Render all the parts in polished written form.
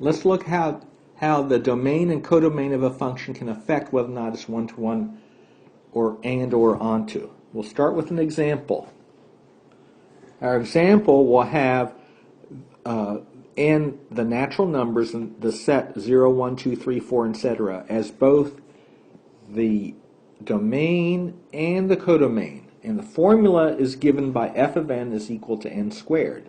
Let's look how the domain and codomain of a function can affect whether or not it's one-to-one or onto. We'll start with an example. Our example will have n, the natural numbers in the set 0, 1, 2, 3, 4, etc. as both the domain and the codomain. And the formula is given by f of n is equal to n squared.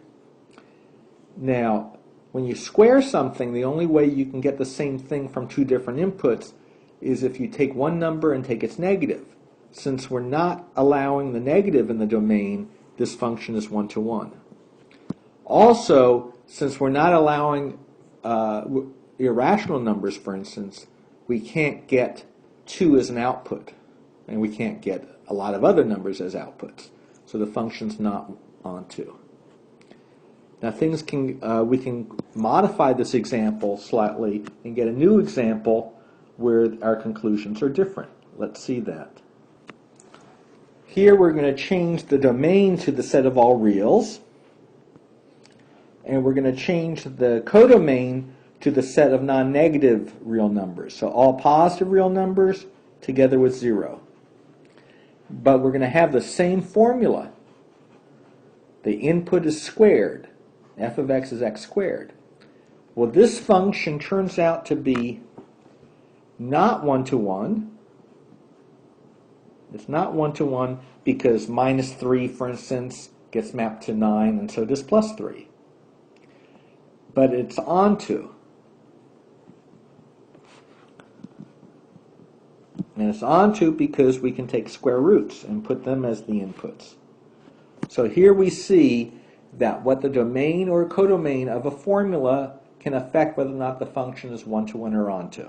Now, when you square something, the only way you can get the same thing from two different inputs is if you take one number and take its negative. Since we're not allowing the negative in the domain, this function is one-to-one. Also, since we're not allowing irrational numbers, for instance, we can't get 2 as an output, and we can't get a lot of other numbers as outputs. So the function's not onto. Now we can modify this example slightly and get a new example where our conclusions are different. Let's see that. Here we're going to change the domain to the set of all reals, and we're going to change the codomain to the set of non-negative real numbers. So all positive real numbers together with 0. But we're going to have the same formula. The input is squared. F of x is x squared. Well, this function turns out to be not one-to-one. It's not one-to-one because minus 3, for instance, gets mapped to 9, and so does plus 3. But it's onto. And it's onto because we can take square roots and put them as the inputs. So here we see that what the domain or codomain of a formula can affect whether or not the function is one-to-one or onto.